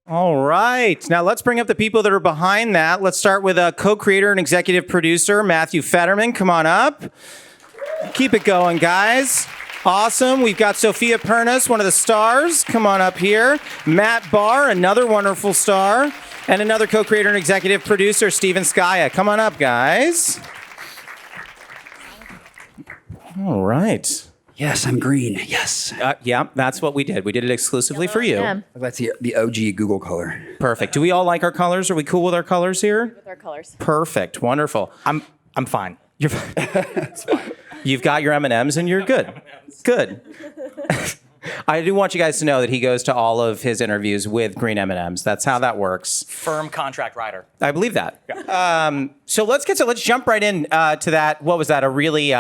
All right. Now let's bring up the people that are behind that. Let's start with a co-creator and executive producer, Matthew Federman. Come on up. Keep it going, guys. Awesome. We've got Sofia Pernas, one of the stars. Come on up here. Matt Barr, another wonderful star. And another co-creator and executive producer, Steven Scaia. Come on up, guys. All right. Yes, I'm green. Yes. Yeah, that's what we did. We did it exclusively for you. Yeah. That's the OG Google color. Perfect. Do we all like our colors? Are we cool with our colors here? With our colors. Perfect. Wonderful. I'm fine. You're fine. It's fine. You've got your M&Ms and you're good. Good. I do want you guys to know that he goes to all of his interviews with green M&Ms. That's how that works. Firm contract rider. I believe that. Yeah. So let's jump right in to that. What was that? A really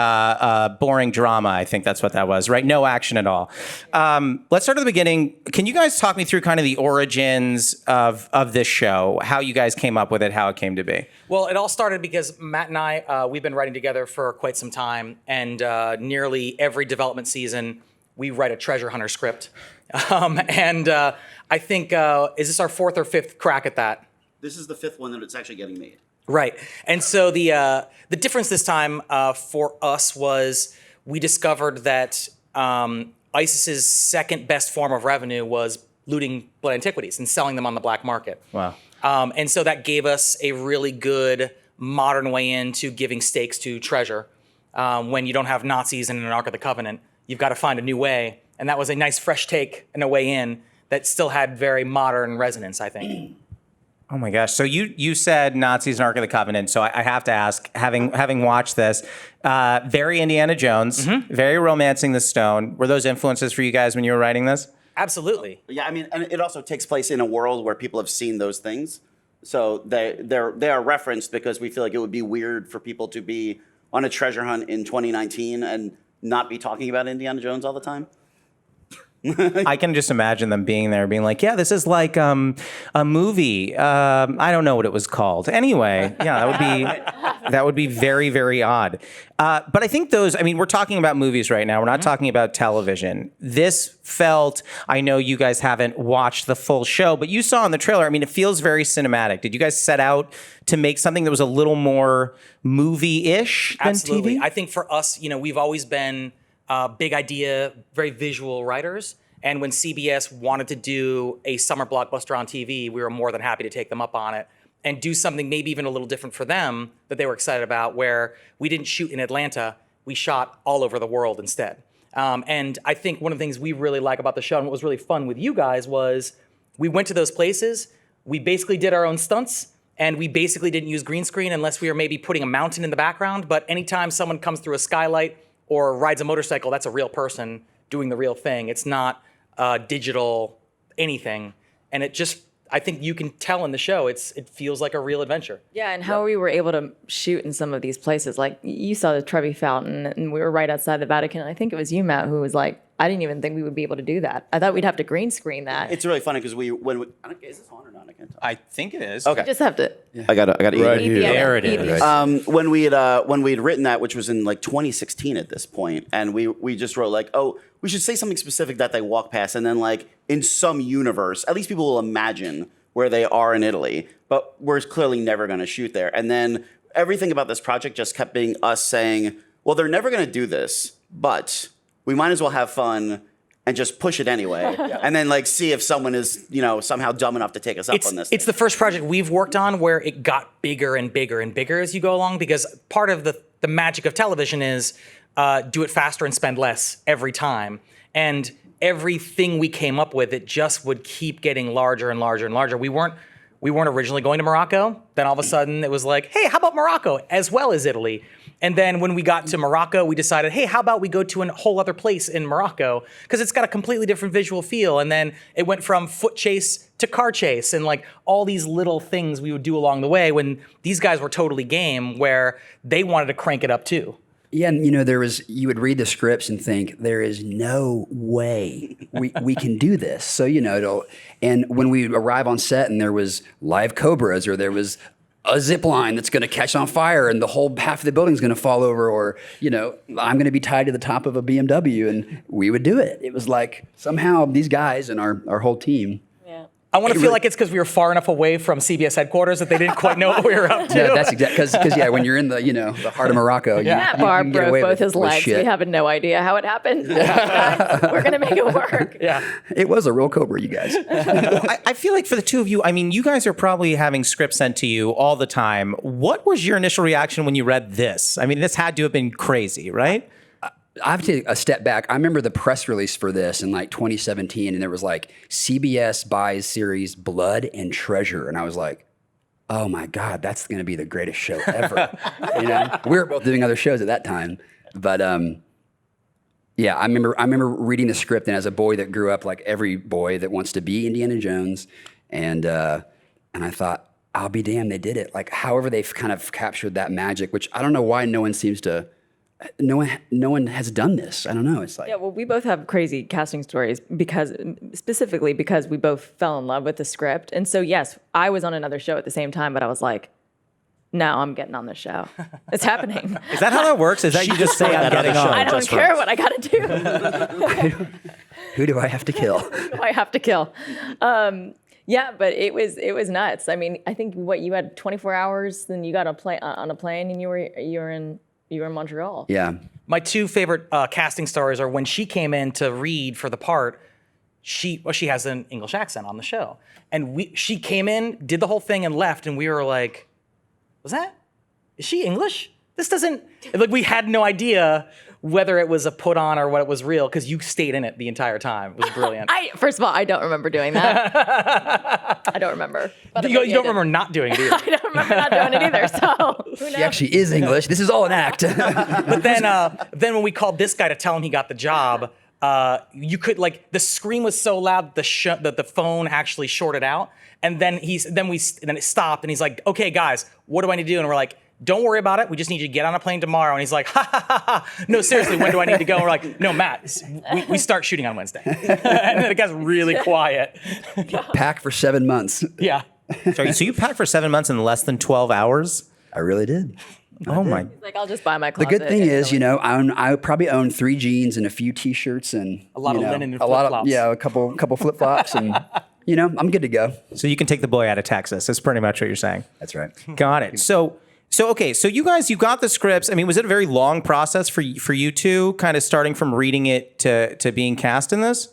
boring drama. I think that's what that was, right? No action at all. Let's start at the beginning. Can you guys talk me through kind of the origins of this show, how you guys came up with it, how it came to be? Well, it all started because Matt and I, we've been writing together for quite some time, and nearly every development season, we write a treasure hunter script. I think, is this our fourth or fifth crack at that? This is the fifth one that it's actually getting made. Right. And so the difference this time for us was we discovered that ISIS's second best form of revenue was looting blood antiquities and selling them on the black market. Wow. And so that gave us a really good modern way into giving stakes to treasure. When you don't have Nazis and an Ark of the Covenant, you've got to find a new way. And that was a nice fresh take and a way in that still had very modern resonance, I think. Oh my gosh. So you said Nazis and Ark of the Covenant. So I have to ask, having watched this, very Indiana Jones, very Romancing the Stone. Were those influences for you guys when you were writing this? Absolutely. Yeah, I mean, and it also takes place in a world where people have seen those things. So they are referenced because we feel like it would be weird for people to be on a treasure hunt in 2019 and not be talking about Indiana Jones all the time. I can just imagine them being there, being like, "Yeah, this is like a movie. I don't know what it was called. Anyway, yeah, that would be very, very odd." But I think those. I mean, we're talking about movies right now. We're not talking about television. This felt. I know you guys haven't watched the full show, but you saw in the trailer. I mean, it feels very cinematic. Did you guys set out to make something that was a little more movie-ish than Absolutely. TV? I think for us, we've always been big idea, very visual writers. And when CBS wanted to do a summer blockbuster on TV, we were more than happy to take them up on it and do something maybe even a little different for them that they were excited about, where we didn't shoot in Atlanta, we shot all over the world instead. And I think one of the things we really like about the show and what was really fun with you guys was we went to those places, we basically did our own stunts, and we basically didn't use green screen unless we were maybe putting a mountain in the background. But anytime someone comes through a skylight or rides a motorcycle, that's a real person doing the real thing. It's not digital anything. And it just, I think you can tell in the show, it feels like a real adventure. Yeah, and how we were able to shoot in some of these places. Like, you saw the Trevi Fountain, and we were right outside the Vatican. I think it was you, Matt, who was like, I didn't even think we would be able to do that. I thought we'd have to green screen that. It's really funny because is this on or not? I can't tell. I think it is. Okay. You just have to. I got to Right eat here. the There other- it eat is. the- when we had written that, which was in like 2016 at this point, and we just wrote like, oh, we should say something specific that they walk past, and then like in some universe, at least people will imagine where they are in Italy, but we're clearly never going to shoot there. And then everything about this project just kept being us saying, well, they're never going to do this, but we might as well have fun and just push it anyway, and then like see if someone is somehow dumb enough to take us up on this. It's the first project we've worked on where it got bigger and bigger and bigger as you go along, because part of the magic of television is do it faster and spend less every time. And everything we came up with, it just would keep getting larger and larger and larger. We weren't originally going to Morocco. Then all of a sudden it was like, hey, how about Morocco as well as Italy? And then when we got to Morocco, we decided, hey, how about we go to a whole other place in Morocco? Because it's got a completely different visual feel. And then it went from foot chase to car chase and like all these little things we would do along the way when these guys were totally game, where they wanted to crank it up too. Yeah, and you would read the scripts and think, there is no way we can do this. So, and when we arrive on set and there was live cobras or there was a zip line that's going to catch on fire and the whole half of the building's going to fall over, or, I'm going to be tied to the top of a BMW, and we would do it. It was like somehow these guys and our whole team. I want to feel like it's because we were far enough away from CBS headquarters that they didn't quite know what we were up to. No, that's exactly because when you're in the the heart of Morocco, Matt Barr broke both his legs. We have no idea how it happened. We're gonna make it work. Yeah, it was a real cobra, you guys. I feel like for the two of you, I mean, you guys are probably having scripts sent to you all the time. What was your initial reaction when you read this? I mean, this had to have been crazy, right? I have to take a step back. I remember the press release for this in like 2017, and there was like CBS buys series Blood and Treasure, and I was like, "Oh my God, that's going to be the greatest show ever!" We were both doing other shows at that time, but yeah, I remember reading the script, and as a boy that grew up like every boy that wants to be Indiana Jones, and I thought, I'll be damned, they did it. Like, however they've kind of captured that magic, which I don't know why no one has done this. I don't know. It's like, yeah, well, we both have crazy casting stories specifically because we both fell in love with the script. And so, yes, I was on another show at the same time, but I was like, no, I'm getting on the show. It's happening. Is that how that works? Is that you just say I'm getting on? I don't care what I got to do. Who do I have to kill? Who do I have to kill? Yeah, but it was nuts. I mean, I think you had 24 hours, then you got on a plane, and you were in Montreal. Yeah. My two favorite casting stories are when she came in to read for the part. She has an English accent on the show, and she came in, did the whole thing, and left, and we were like, is she English? This doesn't, like, we had no idea whether it was a put on or what it was real, because you stayed in it the entire time. It was brilliant. First of all, I don't remember doing that. I don't remember. But you don't remember not doing it either. I don't remember not doing it either, so who knows? She actually is English. This is all an act. But then when we called this guy to tell him he got the job, you could, like, the scream was so loud that the phone actually shorted out, and then it stopped, and he's like, "Okay, guys, what do I need to do?" And we're like, "Don't worry about it. We just need you to get on a plane tomorrow." And he's like, "Ha ha ha ha. No, seriously, when do I need to go?" And we're like, "No, Matt, we start shooting on Wednesday." And then it got really quiet. Pack for 7 months. Yeah. Sorry, so you packed for 7 months in less than 12 hours? I really did. Oh my! He's like, I'll just buy my The closet. good thing is, I probably own 3 jeans and a few T-shirts and A lot of linen and a lot of flip-flops. a couple flip-flops, and I'm good to go. So you can take the boy out of Texas. That's pretty much what you're saying. That's right. Got it. So okay. So you got the scripts. I mean, was it a very long process for you two, kind of starting from reading it to being cast in this?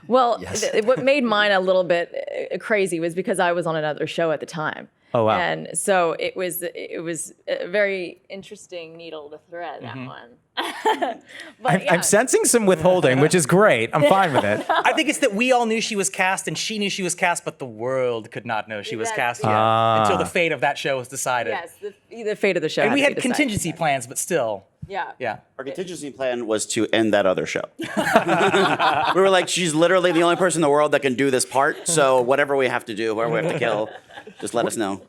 Well, Yes. what made mine a little bit crazy was because I was on another show at the time. Oh, wow. And so it was a very interesting needle to thread, that one. But yeah. I'm sensing some withholding, which is great. I'm fine with it. I think it's that we all knew she was cast and she knew she was cast, but the world could not know she was cast yet until the fate of that show was decided. Yes, the fate of the show. And we to had be decided. contingency plans, but still. Yeah. Yeah. Our contingency plan was to end that other show. We were like, she's literally the only person in the world that can do this part. So whatever we have to do, whoever we have to kill, just let us know.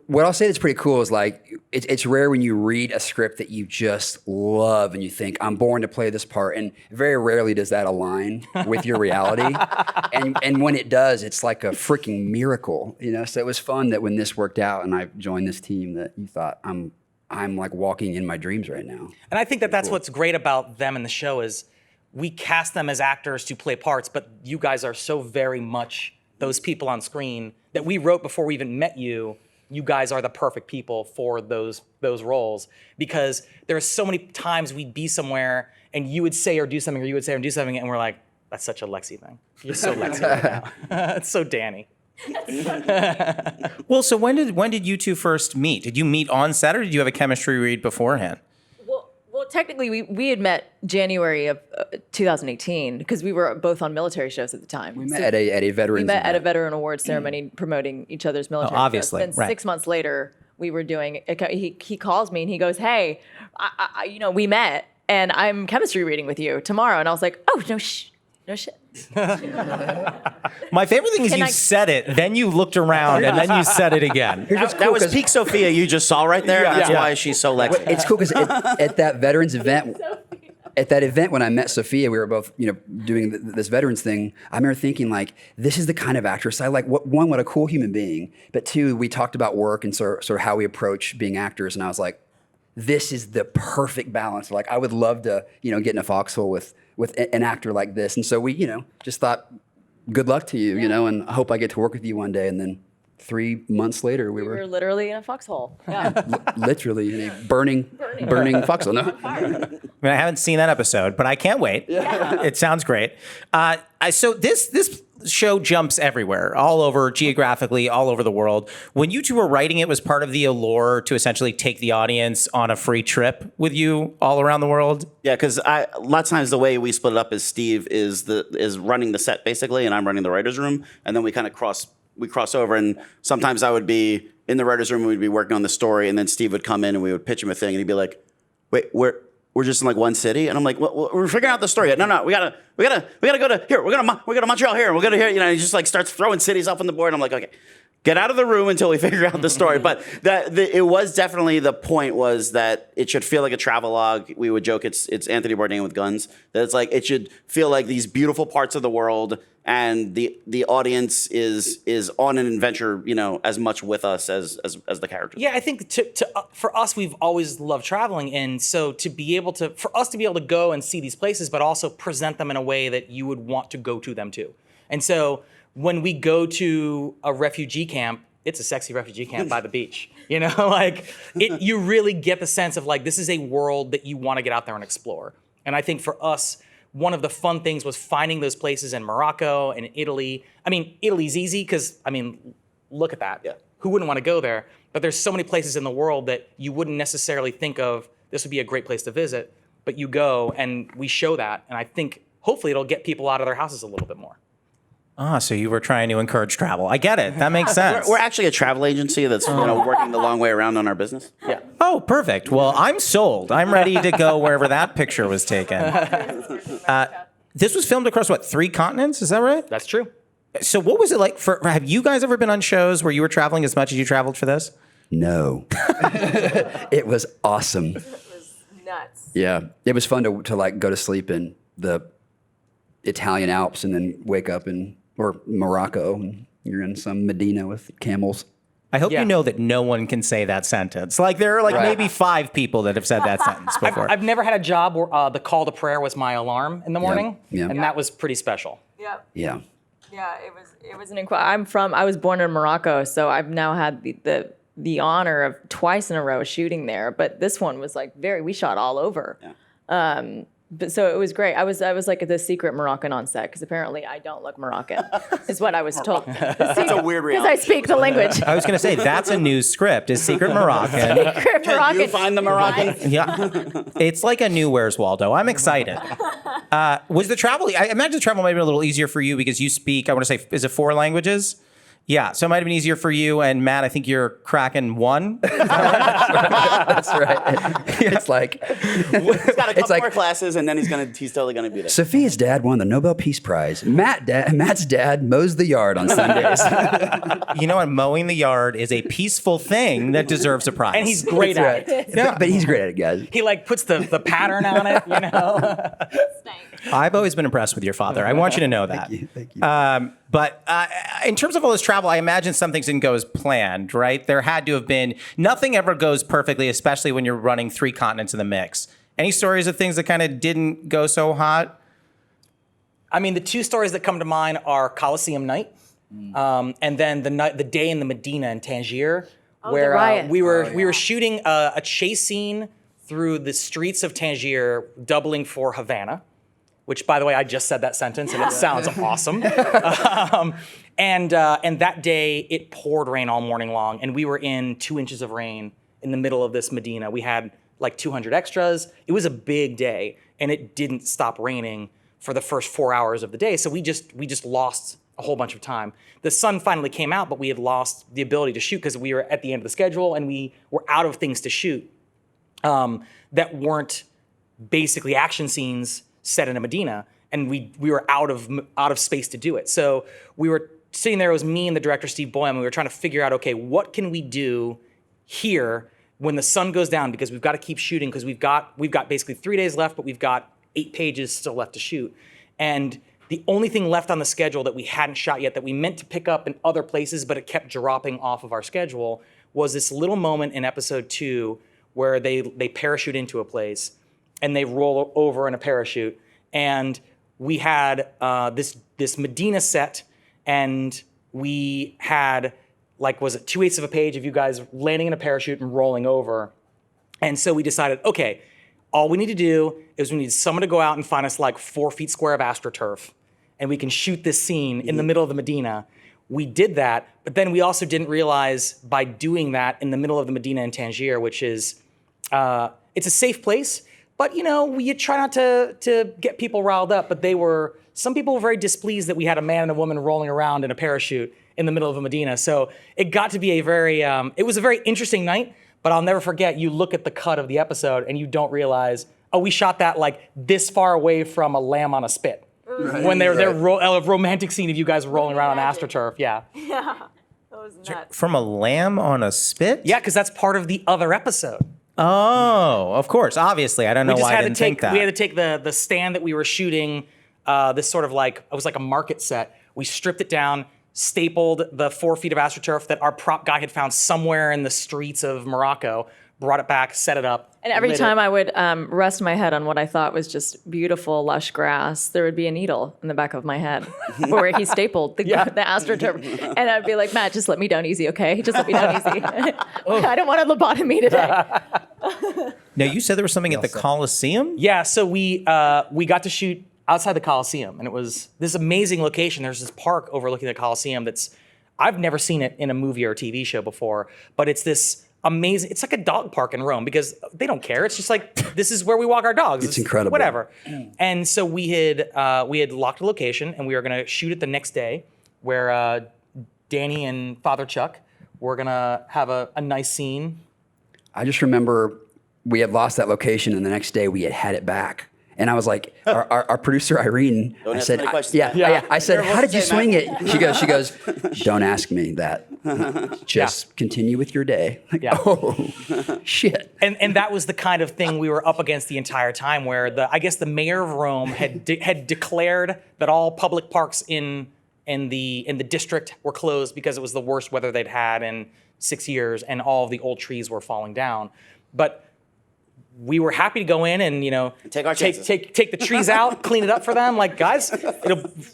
What I'll say that's pretty cool is, like, it's rare when you read a script that you just love and you think, I'm born to play this part, and very rarely does that align with your reality. and when it does, it's like a freaking miracle, So it was fun that when this worked out and I joined this team, that you thought, I'm like walking in my dreams right now. And I think that's what's great about them in the show is we cast them as actors to play parts, but you guys are so very much those people on screen that we wrote before we even met you. You guys are the perfect people for those roles, because there are so many times we'd be somewhere and you would say or do something, or you would say or do something, and we're like, that's such a Lexi thing. You're so Lexi right now. It's so Danny. Well, so when did you two first meet? Did you meet on set, or did you have a chemistry read beforehand? Well, technically, we had met January of 2018 because we were both on military shows at the time. We met at a veterans We met at a event. veteran awards ceremony promoting each other's military obviously, shows. Then right. 6 months later, we were doing. He calls me and he goes, "Hey, we met, and I'm chemistry reading with you tomorrow." And I was like, "Oh no shit." My favorite thing is you said it, then you looked around, and then you said it again. That was peak Sophia you just saw right there. And that's why she's so Lexi. It's cool because at that veterans event, At that event when I met Sofia, we were both, doing this veterans thing. I remember thinking like, this is the kind of actress I like. What a cool human being. But two, we talked about work and sort of how we approach being actors. And I was like, this is the perfect balance. Like I would love to, get in a foxhole with an actor like this. And so we, just thought, good luck to you, and I hope I get to work with you one day. And then 3 months later, we were literally in a foxhole. Yeah. literally in a burning foxhole. No? I mean, I haven't seen that episode, but I can't wait. Yeah. It sounds great. So this show jumps everywhere, all over geographically, all over the world. When you two were writing it, was part of the allure to essentially take the audience on a free trip with you all around the world? Yeah, because a lot of times the way we split it up is Steve is running the set basically, and I'm running the writer's room, and then we kind of cross over, and sometimes I would be in the writer's room and we'd be working on the story, and then Steve would come in and we would pitch him a thing, and he'd be like, "Wait, we're just in like one city," and I'm like, "Well, we're figuring out the story. No, we gotta go to here. We're gonna Montreal here, and we're gonna here." He just like starts throwing cities up on the board. I'm like, "Okay, get out of the room until we figure out the story." But it was definitely, the point was that it should feel like a travelogue. We would joke it's Anthony Bourdain with guns. That it's like it should feel like these beautiful parts of the world, and the audience is on an adventure, as much with us as the characters. Yeah, I think for us, we've always loved traveling, and so for us to be able to go and see these places, but also present them in a way that you would want to go to them too. And so when we go to a refugee camp, it's a sexy refugee camp by the beach. You really get the sense of like, this is a world that you want to get out there and explore. And I think for us, one of the fun things was finding those places in Morocco and Italy. I mean, Italy's easy because, look at that. Yeah. Who wouldn't want to go there? But there's so many places in the world that you wouldn't necessarily think of, this would be a great place to visit, but you go and we show that. And I think hopefully it'll get people out of their houses a little bit more. So you were trying to encourage travel. I get it. That makes sense. We're actually a travel agency that's working the long way around on our business. Yeah. Oh, perfect. Well, I'm sold. I'm ready to go wherever that picture was taken. This was filmed across, 3 continents? Is that right? That's true. So what was it like have you guys ever been on shows where you were traveling as much as you traveled for this? No. It was awesome. It was nuts. Yeah. It was fun to like go to sleep in the Italian Alps and then wake up or Morocco, and you're in some Medina with camels. I hope you know that no one can say that sentence. Like there are maybe 5 people that have said that sentence before. I've never had a job where the call to prayer was my alarm in the morning, Yeah. and that was pretty special. Yep. Yeah. Yeah, it was an incredible. I was born in Morocco, so I've now had the honor of twice in a row shooting there. But this one was like we shot all over. Yeah. But so it was great. I was like the secret Moroccan on set because apparently I don't look Moroccan, is what I was told. That's a weird reality. Because I speak the language. I was going to say, that's a new script, is Secret Moroccan. Secret Moroccan. You find the Moroccan. Yeah. It's like a new Where's Waldo. I'm excited. Was the travel, I imagine the travel might have been a little easier for you because you speak, I want to say, is it 4 languages? Yeah, so it might have been easier for you. And Matt, I think you're cracking 1. That's right. It's like He's got a couple more classes, and then he's totally gonna be there. Sofia's dad won the Nobel Peace Prize. Matt's dad mows the yard on Sundays. You know what? Mowing the yard is a peaceful thing that deserves a prize. And he's great at it. Yeah. But he's great at it, guys. He puts the pattern on it, I've always been impressed with your father. I want you to know that. Thank you. But in terms of all this travel, I imagine some things didn't go as planned, right? There had to have been, nothing ever goes perfectly, especially when you're running 3 continents in the mix. Any stories of things that kind of didn't go so hot? I mean, the 2 stories that come to mind are Colosseum night, and then the day in the Medina in Tangier, where we were shooting a chase scene through the streets of Tangier, doubling for Havana. Which, by the way, I just said that sentence, and it sounds awesome. And that day, it poured rain all morning long, and we were in 2 inches of rain in the middle of this Medina. We had like 200 extras. It was a big day, and it didn't stop raining for the first 4 hours of the day. So we just lost a whole bunch of time. The sun finally came out, but we had lost the ability to shoot because we were at the end of the schedule, and we were out of things to shoot that weren't basically action scenes set in a Medina, and we were out of space to do it. So we were sitting there, it was me and the director, Steve Boyle, and we were trying to figure out, okay, what can we do here when the sun goes down, because we've got to keep shooting, because we've got basically 3 days left, but we've got 8 pages still left to shoot. And the only thing left on the schedule that we hadn't shot yet that we meant to pick up in other places, but it kept dropping off of our schedule, was this little moment in episode 2 where they parachute into a place and they roll over in a parachute. And we had this Medina set, and we had, like, was it 2/8 of a page of you guys landing in a parachute and rolling over. And so we decided, okay, all we need to do is we need someone to go out and find us like 4 feet square of AstroTurf, and we can shoot this scene in the middle of the Medina. We did that, but then we also didn't realize by doing that in the middle of the Medina in Tangier, which is, it's a safe place, but you try not to get people riled up, but some people were very displeased that we had a man and a woman rolling around in a parachute in the middle of a Medina. So it got to be it was a very interesting night, but I'll never forget, you look at the cut of the episode and you don't realize, oh, we shot that like this far away from a lamb on a spit. Right. When they're a romantic scene of you guys rolling around on AstroTurf, yeah. Yeah, that was nuts. From a lamb on a spit? Yeah, because that's part of the other episode. Oh, of course. Obviously, I don't know why I didn't think that. We had to take the stand that we were shooting, this sort of like, it was like a market set. We stripped it down, stapled the 4 feet of AstroTurf that our prop guy had found somewhere in the streets of Morocco, brought it back, set it up. And every time I would rest my head on what I thought was just beautiful, lush grass, there would be a needle in the back of my head where he stapled the AstroTurf. And I'd be like, Matt, just let me down easy, okay? Just let me down easy. I don't want a lobotomy today. Now, you said there was something at the Coliseum? Yeah, so we got to shoot outside the Coliseum, and it was this amazing location. There's this park overlooking the Coliseum I've never seen it in a movie or a TV show before, but it's this amazing, it's like a dog park in Rome because they don't care. It's just like, this is where we walk our dogs. It's incredible. Whatever. And so we had locked a location, and we were gonna shoot it the next day where Danny and Father Chuck were gonna have a nice scene. I just remember we had lost that location, and the next day we had it back. And I was like, our producer Irene, Don't I ask said, many questions. I said, how did you swing it? She goes, don't ask me that. Just continue with your day. Like, oh, shit. And that was the kind of thing we were up against the entire time, where I guess the mayor of Rome had declared that all public parks in the district were closed because it was the worst weather they'd had in 6 years, and all of the old trees were falling down. But we were happy to go in and take our chances. Take the trees out, clean it up for them. Like, guys,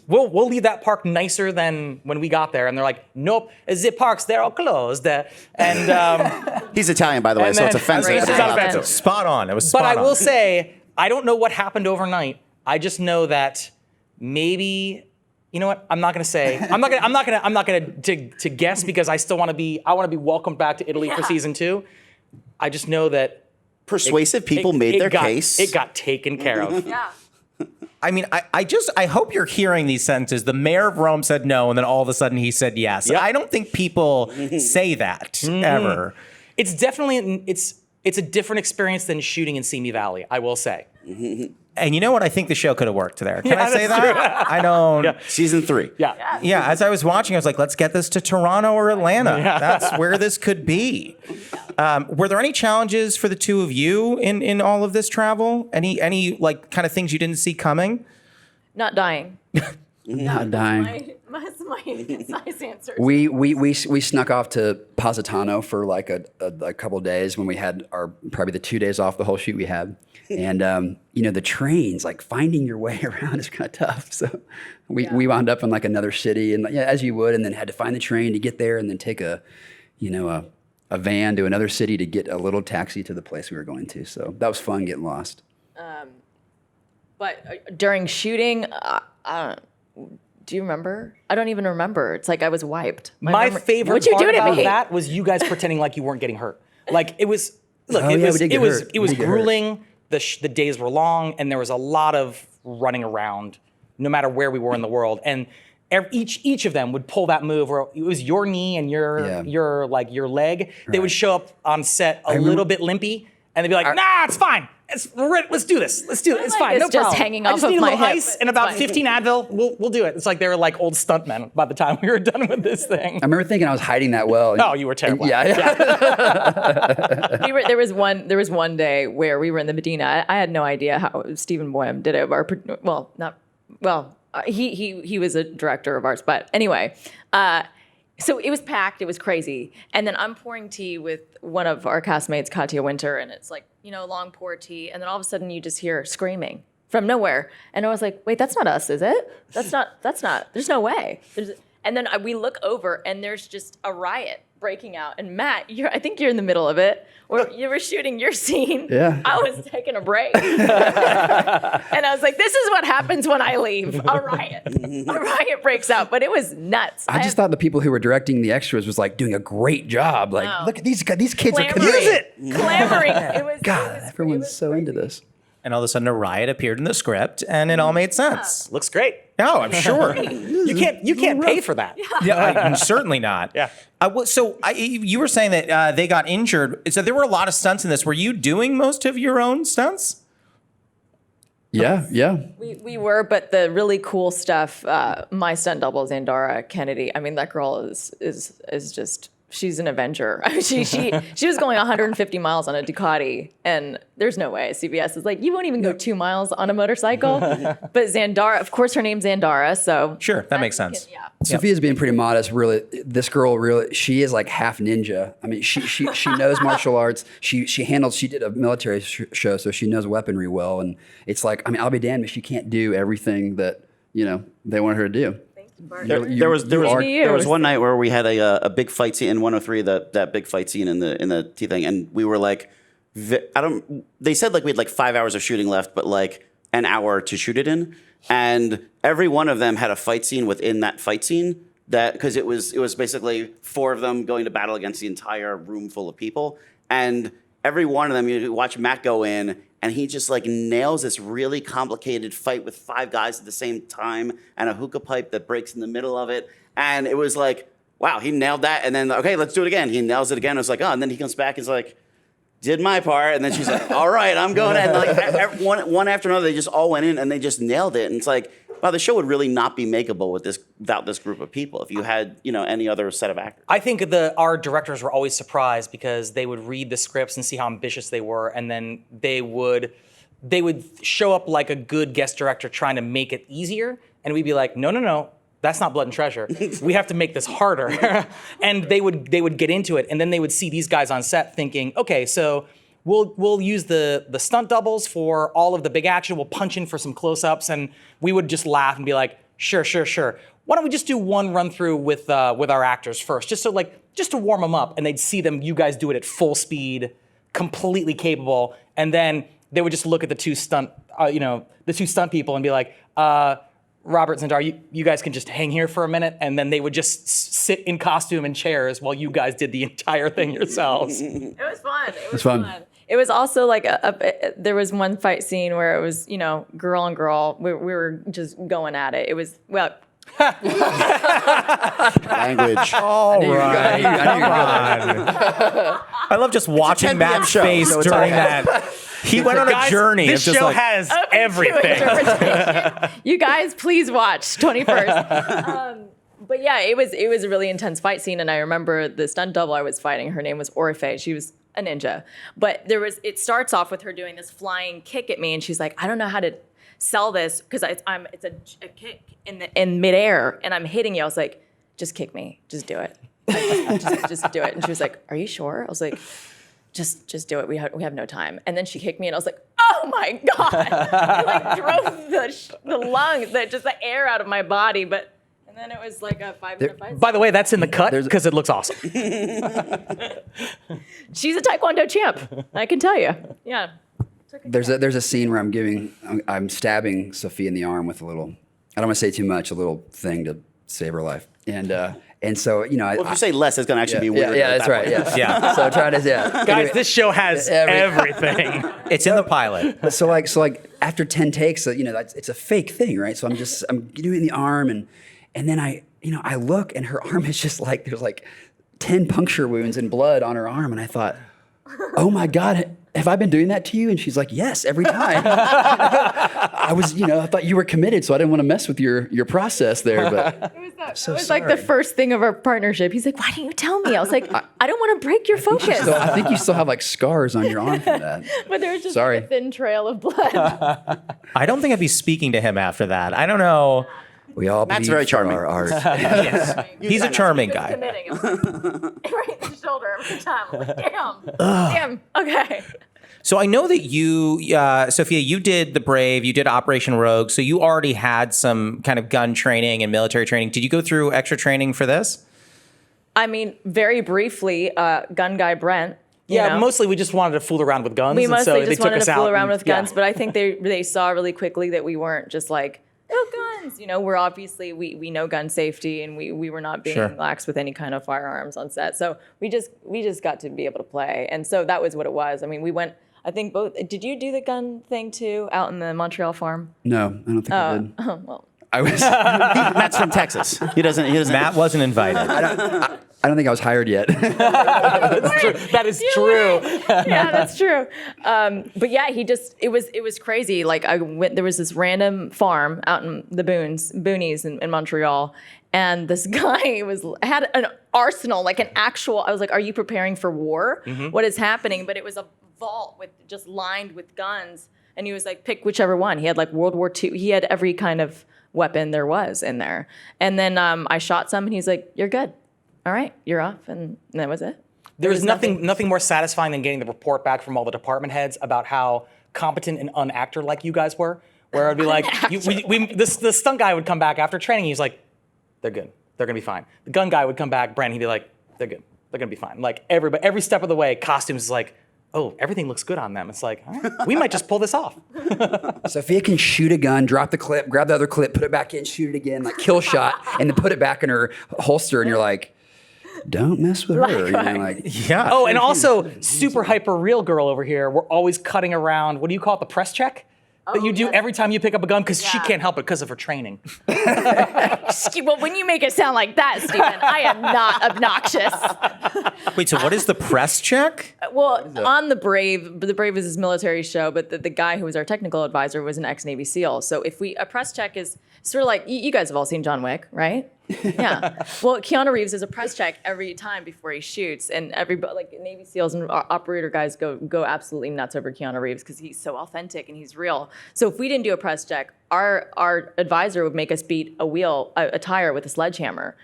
we'll leave that park nicer than when we got there. And they're like, nope, the parks, they're all closed. And he's Italian, by the way, so it's offensive. It's not offensive. Spot on. It was spot on. But I will say, I don't know what happened overnight. I just know that maybe, you know what? I'm not gonna say. I'm not gonna to guess, because I still want to be. I want to be welcomed back to Italy for season 2. I just know that persuasive people made their case. It got taken care of. Yeah. I mean, I hope you're hearing these sentences. The mayor of Rome said no, and then all of a sudden he said yes. Yep. I don't think people say that ever. It's definitely it's a different experience than shooting in Simi Valley, I will say. And you know what? I think the show could have worked there. Can I say that's that? true. I don't. Yeah. Season 3. Yeah. Yeah, as I was watching, I was like, let's get this to Toronto or Atlanta. That's where this could be. Were there any challenges for the two of you in all of this travel? Any like kind of things you didn't see coming? Not dying. Not dying. That's my concise answer. We snuck off to Positano for like a couple days when we had probably the 2 days off the whole shoot we had. And, the trains, like finding your way around is kind of tough. So we wound up in like another city, and as you would, and then had to find the train to get there, and then take a van to another city to get a little taxi to the place we were going to. So that was fun getting lost. But during shooting, do you remember? I don't even remember. It's like I was wiped. My favorite What'd you part do to about me? that was you guys pretending like you weren't getting hurt. Like it was. Look, Oh, it yeah, was we did get hurt. it was We did get hurt. grueling. The days were long, and there was a lot of running around, no matter where we were in the world. And each of them would pull that move where it was your knee and your leg. They would show up on set a little bit limpy, and they'd be like, "Nah, it's fine. let's do this. Let's do it. It's like fine. this No just problem. hanging I off just of need a my little hip. ice and It's about fine. 15 Advil. We'll do it. It's like they were like old stuntmen by the time we were done with this thing. I remember thinking I was hiding that well. Oh, you were terrible. Yeah. There was one day where we were in the Medina. I had no idea how Stephen Boyum did it. He was a director of ours, but anyway. So it was packed. It was crazy. And then I'm pouring tea with one of our castmates, Katya Winter, and it's like, long pour tea. And then all of a sudden you just hear screaming from nowhere. And I was like, wait, that's not us, is it? That's not, there's no way. And then we look over and there's just a riot breaking out. And Matt, I think you're in the middle of it, or you were shooting your scene. Yeah. I was taking a break. And I was like, this is what happens when I leave. A riot breaks out. But it was nuts. I just thought the people who were directing the extras was like doing a great job. Like, No. look at these kids are Clamoring. committed. Use it. Clamoring. It was God, it was everyone's so crazy. into this. And all of a sudden, a riot appeared in the script, and it all made sense. Looks great. No, I'm sure. You can't pay for that. Certainly not. Yeah. You were saying that they got injured. So there were a lot of stunts in this. Were you doing most of your own stunts? Yeah. We were, but the really cool stuff, my stunt double, Zandara Kennedy, I mean, that girl is just, she's an Avenger. I mean, she was going 150 miles on a Ducati, and there's no way. CBS is like, you won't even go 2 miles on a motorcycle. But Zandara, of course, her name's Zandara, so. Sure, that makes sense. Yeah. Sophia's being pretty modest. Really, this girl really, she is like half ninja. I mean, she knows martial arts. She did a military show, so she knows weaponry well. And it's like, I mean, I'll be damned if she can't do everything that they want her to do. There was one night where we had a big fight scene in 103, that big fight scene in the T thing, and we were like, they said like we had like 5 hours of shooting left, but like an hour to shoot it in, and every one of them had a fight scene within that fight scene, that because it was basically 4 of them going to battle against the entire room full of people, and every one of them, you watch Matt go in, and he just like nails this really complicated fight with 5 guys at the same time and a hookah pipe that breaks in the middle of it. And it was like, wow, he nailed that. And then, okay, let's do it again. He nails it again. I was like, oh, and then he comes back and is like, did my part. And then she's like, all right, I'm going. And like one after another, they just all went in and they just nailed it. And it's like, wow, the show would really not be makeable without this group of people if you had, any other set of actors. I think our directors were always surprised because they would read the scripts and see how ambitious they were, and then they would show up like a good guest director trying to make it easier, and we'd be like, no, that's not Blood and Treasure. We have to make this harder. And they would get into it, and then they would see these guys on set thinking, okay, so we'll use the stunt doubles for all of the big action. We'll punch in for some close-ups, and we would just laugh and be like, sure. Why don't we just do one run through with our actors first, just to warm them up, and they'd see you guys do it at full speed, completely capable, and then they would just look at the two stunt people and be like, Robert, Zandar, you guys can just hang here for a minute, and then they would just sit in costume and chairs while you guys did the entire thing yourselves. It was fun. It was fun. It was also like there was one fight scene where it was, girl on girl. We were just going at it. It was, well. Language. All right. I love just watching 10 p.m. Matt's show, face so it's during all- that. He went on a Guys, journey. This of just show like, has Open to everything. interpretation. You guys, please watch 21st. But yeah, it was a really intense fight scene, and I remember the stunt double I was fighting. Her name was Orife. She was a ninja, but it starts off with her doing this flying kick at me, and she's like, I don't know how to sell this because it's a kick in midair, and I'm hitting you. I was like, just kick me, just do it, just do it. And she was like, are you sure? I was like, just do it. We have no time. And then she kicked me, and I was like, oh my god! I like drove the lungs, just the air out of my body, but. And then it was like a 5-minute fight. By the way, that's in the cut because it looks awesome. She's a Taekwondo champ. I can tell you. Yeah. There's a scene where I'm stabbing Sophia in the arm with I don't want to say too much, a little thing to save her life. And so, If you say less, it's going to actually be weird. Yeah, at that's that right. point. Yeah. Yeah. So try to, Guys, Anyway, this show has everything. it's in the pilot. So after 10 takes, it's a fake thing, right? So I'm doing the arm and then I look and her arm is just like, there's like 10 puncture wounds and blood on her arm. And I thought, oh my God, have I been doing that to you? And she's like, yes, every time. I was, I thought you were committed, so I didn't want to mess with your process there. But It was like the first thing of our partnership. He's like, why didn't you tell me? I was like, I don't want to break your focus. so I think you still have like scars on your arm from that. But there was just Sorry. like a thin trail of blood. I don't think I'd be speaking to him after that. I don't know. We all Matt's bleed very for charming. our art. He's a charming guy. Committing. It was like, right in the shoulder every time. I'm like, damn. Okay. So I know that you, Sophia, you did the Brave, you did Operation Rogue, so you already had some kind of gun training and military training. Did you go through extra training for this? I mean, very briefly, gun guy Brent. Mostly we just wanted to fool around with guns. We and mostly so they just took wanted us to fool out around and- with guns, but I think they saw really quickly that we weren't just like, guns. We're obviously, we know gun safety, and we were not being Sure. lax with any kind of firearms on set. So we just got to be able to play. And so that was what it was. I mean, we went, I think both, did you do the gun thing too out in the Montreal farm? No, I don't think I did. Well, I was. Matt's from Texas. He doesn't. Matt wasn't invited. I don't think I was hired yet. That is true. yeah, that's true. But yeah, it was crazy. Like there was this random farm out in the boonies in Montreal, and this guy had an arsenal, like an actual. I was like, "Are you preparing for war? What is happening?" But it was a vault just lined with guns, and he was like, "Pick whichever one." He had like World War II. He had every kind of weapon there was in there. And then I shot some, and he's like, "You're good. All right, you're off," and that was it. There was nothing more satisfying than getting the report back from all the department heads about how competent and unactor like you guys were. Where I'd be like, the stunt guy would come back after training. He's like, "They're good. They're gonna be fine." The gun guy would come back, Brent. He'd be like, "They're good. They're gonna be fine." Like every step of the way, costumes is like, "Oh, everything looks good on them." It's like, all right, we might just pull this off. Sophia can shoot a gun, drop the clip, grab the other clip, put it back in, shoot it again, like kill shot, and then put it back in her holster, and you're like, don't mess with her. Yeah. Oh, and also super hyper real girl over here. We're always cutting around. What do you call it? The press check that you do every time you pick up a gun because she can't help it because of her training. Well, when you make it sound like that, Stephen, I am not obnoxious. Wait, so what is the press check? Well, on the Brave is his military show, but the guy who was our technical advisor was an ex-Navy SEAL. So a press check is sort of like, you guys have all seen John Wick, right? Yeah. Well, Keanu Reeves does a press check every time before he shoots, and everybody, like Navy SEALs and operator guys, go absolutely nuts over Keanu Reeves because he's so authentic and he's real. So if we didn't do a press check, our advisor would make us beat a tire with a sledgehammer.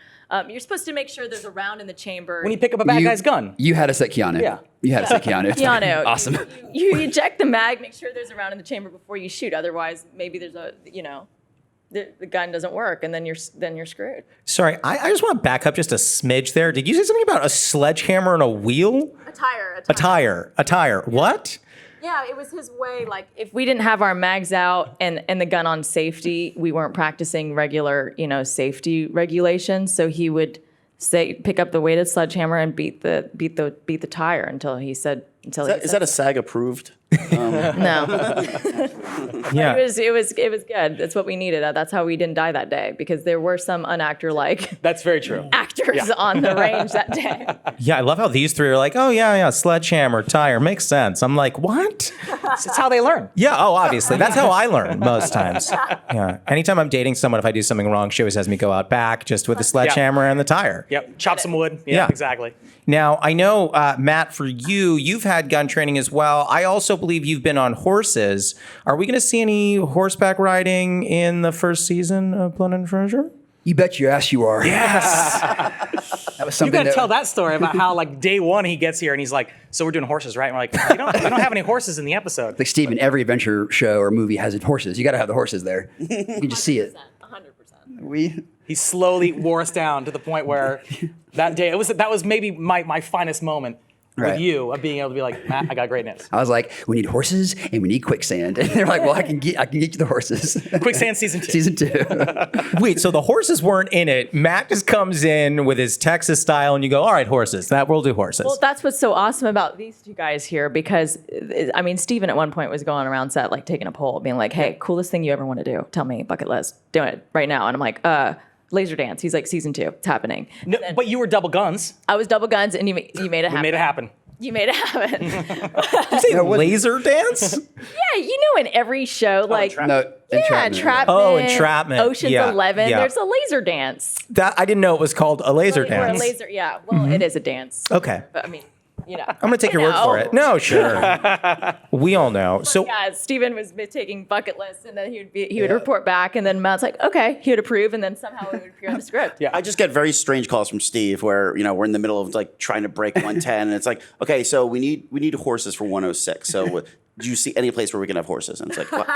You're supposed to make sure there's a round in the chamber. When you pick up a bad guy's gun. You had us at Keanu. Yeah. You had us at Keanu. Keanu, Awesome. You eject the mag, make sure there's a round in the chamber before you shoot. Otherwise, maybe there's the gun doesn't work, and then you're screwed. Sorry, I just want to back up just a smidge there. Did you say something about a sledgehammer and a wheel? A tire. What? Yeah, it was his way. Like, if we didn't have our mags out and the gun on safety, we weren't practicing regular, safety regulations. So he would pick up the weighted sledgehammer and beat the tire until he said. Is that a SAG approved? No. Yeah. It was good. That's what we needed. That's how we didn't die that day, because there were some unactor-like That's very true. actors on the range that day. Yeah, I love how these three are like, oh, yeah, sledgehammer, tire, makes sense. I'm like, what? It's how they learn. Yeah, obviously. That's how I learn most times. Yeah. Anytime I'm dating someone, if I do something wrong, she always has me go out back just with the sledgehammer and the tire. Yep. Chop some wood. Yeah. Exactly. Now, I know, Matt, for you've had gun training as well. I also believe you've been on horses. Are we going to see any horseback riding in the first season of Blood and Treasure? You bet your ass you are. Yes. That was You something got to tell that story about how, like, day one he gets here and he's like, "So we're doing horses, right?" And we're like, "We don't have any horses in the episode." Like, Steven, every adventure show or movie has horses. You got to have the horses there. You can just see it. 100%. He slowly wore us down to the point where that day that was maybe my finest moment with Right. you, of being able to be like, "Matt, I got great news." I was like, we need horses and we need quicksand. And they're like, well, I can get you the horses. Quicksand season 2. Season 2. Wait, so the horses weren't in it. Matt just comes in with his Texas style and you go, all right, horses. We'll do horses. Well, that's what's so awesome about these two guys here, because, I mean, Steven at one point was going around set, like, taking a poll, being like, hey, coolest thing you ever want to do. Tell me, bucket list. Do it right now. And I'm like, laser dance. He's like, season 2. It's happening. No, but you were double guns. I was double guns, and you made it happen. We made it happen. You made it happen. Say laser dance? Yeah, in every show, like No, Entrapment. Oh, Entrapment. Ocean's Yeah, 11. yeah. There's a laser dance. That I didn't know it was called a laser Or a dance. laser. Yeah. Well, it is a dance. Okay. But I mean, I'm going to take your word for it. No, sure. We all know. So yeah, Steven was taking bucket lists, and then he would report back, and then Matt's like, okay, he would approve, and then somehow it would appear on the script. I just get very strange calls from Steve where, we're in the middle of like trying to break 110 and it's like, okay, so we need horses for 106. So do you see any place where we can have horses? And it's like, what?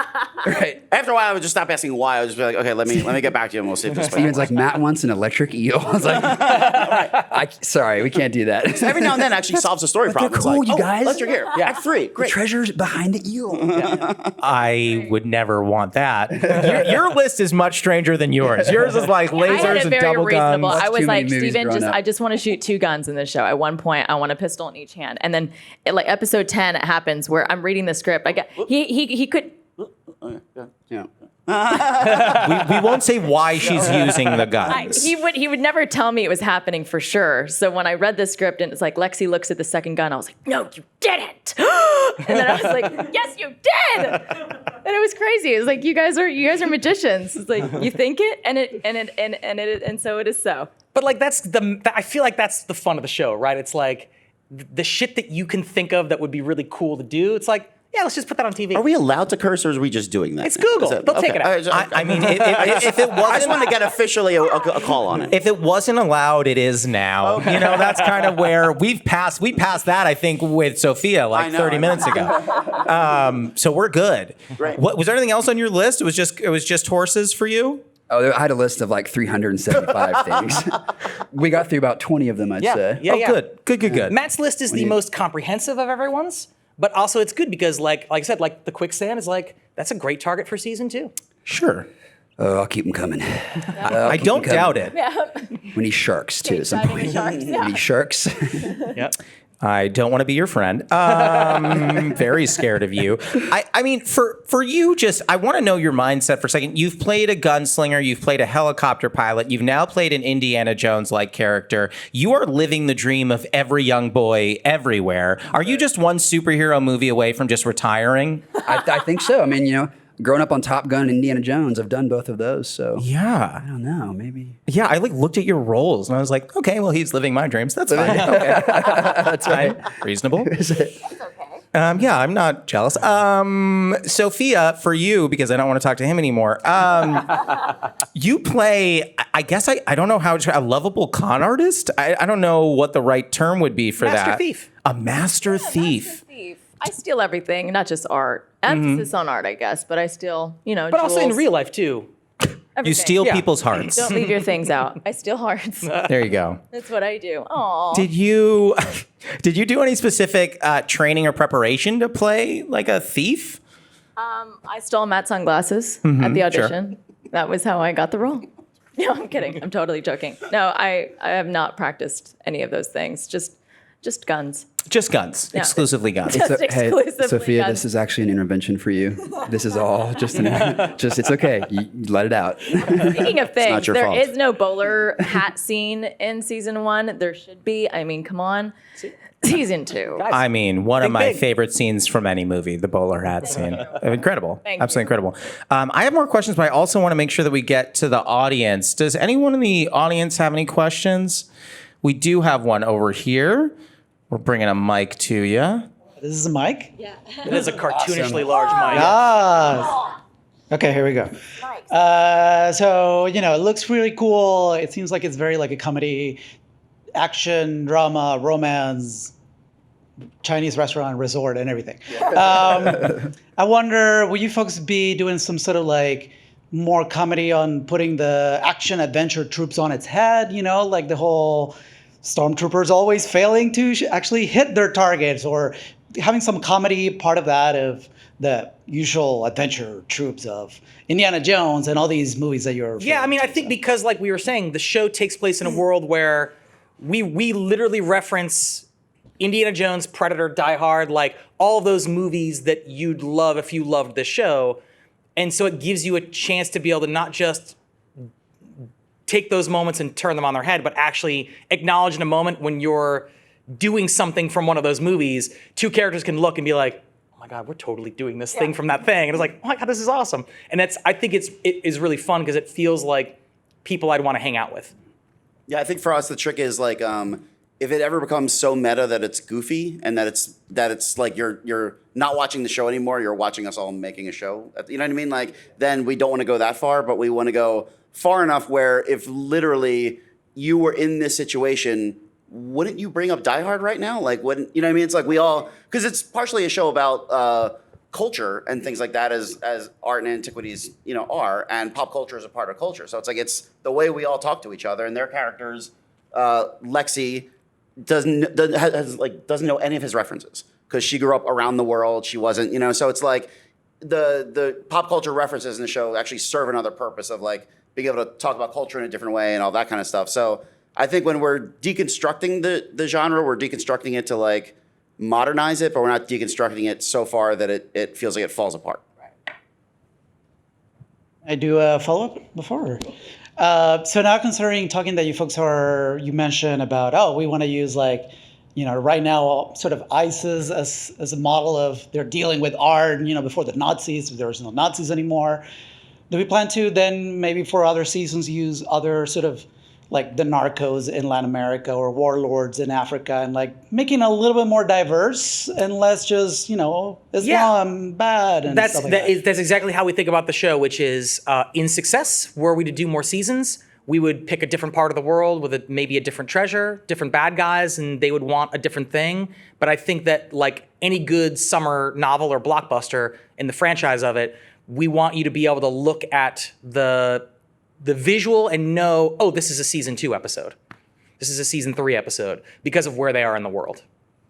Right. After a while, I would just stop asking why. I would just be like, okay, let me get back to you and we'll see if this Steven's like, Matt wants an electric eel. I was like, sorry, we can't do that. Every now and then actually solves a story problem. they're It's cool, like, you guys. electric here. Yeah. Act 3. The Great. treasure's behind the eel. I would never want that. Your list is much stranger than yours. Yours is like I had lasers it and very double guns. reasonable. I was too many like, movies Steven, growing up. I just want to shoot 2 guns in this show. At one point, I want a pistol in each hand. And then at like episode 10, it happens where I'm reading the script. He could. Yeah. We won't say why she's using the guns. He would never tell me it was happening for sure. So when I read the script and it's like Lexi looks at the second gun, I was like, no, you didn't. And then I was like, yes, you did. And it was crazy. It was like you guys are magicians. It's like you think it and so it is so. But like I feel like that's the fun of the show, right? It's like the shit that you can think of that would be really cool to do. It's like, yeah, let's just put that on TV. Are we allowed to curse or are we just doing that? It's Google. They'll take it out. I mean, if it I just wasn't want to get officially a call on it. if it wasn't allowed, it is now. That's kind of where we passed that, I think, with Sophia like I know, 30 I know. minutes ago. So we're good. Right. What was there anything else on your list? It was just horses for you? Oh, I had a list of like 375 things. We got through about 20 of them, I'd say. Yeah, yeah. Good. Matt's list is the most comprehensive of everyone's, but also it's good because like I said, like the quicksand is like, that's a great target for season 2. Sure. Oh, I'll keep them coming. I don't doubt it. We need sharks, too, at some Exciting point. sharks, yeah. We need sharks. Yep. I don't want to be your friend. Very scared of you. I mean, for you, I want to know your mindset for a second. You've played a gunslinger. You've played a helicopter pilot. You've now played an Indiana Jones-like character. You are living the dream of every young boy everywhere. Are you just one superhero movie away from just retiring? I think so. I mean, growing up on Top Gun and Indiana Jones, I've done both of those. So Yeah. I don't know, maybe. Yeah, I looked at your roles and I was like, okay, well, he's living my dreams. That's fine. That's right. Reasonable. Is it? Yeah, I'm not jealous. Sophia, for you, because I don't want to talk to him anymore. You play, I guess I don't know a lovable con artist. I don't know what the right term would be for Master that. thief. A master thief. I steal everything, not just art. Emphasis on art, I guess, but I steal, But also in real life too. You steal Yeah. people's hearts. Don't leave your things out. I steal hearts. There you go. That's what I do. Aw. Did you do any specific training or preparation to play like a thief? I stole Matt's sunglasses at the audition. That was how I got the role. No, I'm kidding. I'm totally joking. No, I have not practiced any of those things. Just guns. Just guns. Yeah. Exclusively guns. Just Hey, exclusively Sophia, guns. this is actually an intervention for you. This is all just it's okay. You let it out. Speaking of things, your there fault. is no bowler hat scene in season 1. There should be. I mean, come on. Season 2. I mean, one of my big. favorite scenes from any movie, the bowler hat scene. Incredible. Thank Absolutely incredible. I have more questions, but I also want to make sure that we get to the audience. Does anyone in the audience have any questions? We do have one over here. We're bringing a mic to you. This is a mic? It is a cartoonishly large mic. Ah. Okay, here we go. So, it looks really cool. It seems like it's very like a comedy, action, drama, romance, Chinese restaurant, resort, and everything. I wonder, will you folks be doing some sort of like more comedy on putting the action adventure troops on its head, like the whole stormtroopers always failing to actually hit their targets, or having some comedy part of that of the usual adventure troops of Indiana Jones and all these movies that you're Yeah, I mean, I think because like we were saying, the show takes place in a world where we literally reference Indiana Jones, Predator, Die Hard, like all of those movies that you'd love if you loved the show. And so it gives you a chance to be able to not just take those moments and turn them on their head, but actually acknowledge in a moment when you're doing something from one of those movies, two characters can look and be like, oh my God, we're totally doing this thing from that thing. And it's like, oh my God, this is awesome. And I think it is really fun because it feels like people I'd want to hang out with. Yeah, I think for us the trick is like if it ever becomes so meta that it's goofy and that it's like you're not watching the show anymore, you're watching us all making a show. You know what I mean? Like then we don't want to go that far, but we want to go far enough where if literally you were in this situation, wouldn't you bring up Die Hard right now? Like wouldn't you know what I mean? It's like we all because it's partially a show about culture and things like that as art and antiquities, are, and pop culture is a part of culture. So it's like it's the way we all talk to each other and their characters. Lexi doesn't know any of his references because she grew up around the world. She wasn't, so it's like the pop culture references in the show actually serve another purpose of like being able to talk about culture in a different way and all that kind of stuff. So I think when we're deconstructing the genre, we're deconstructing it to like modernize it, but we're not deconstructing it so far that it feels like it falls apart. I do a follow-up before. So now considering talking that you mentioned about, we want to use like, right now sort of ISIS as a model of they're dealing with art, before the Nazis, there was no Nazis anymore. Do we plan to then maybe for other seasons use other sort of like the narcos in Latin America or warlords in Africa and like making it a little bit more diverse and less just, Islam bad and stuff like that? That's exactly how we think about the show, which is in success, were we to do more seasons, we would pick a different part of the world with maybe a different treasure, different bad guys, and they would want a different thing. But I think that like any good summer novel or blockbuster in the franchise of it, we want you to be able to look at the visual and know, this is a season 2 episode. This is a season 3 episode because of where they are in the world.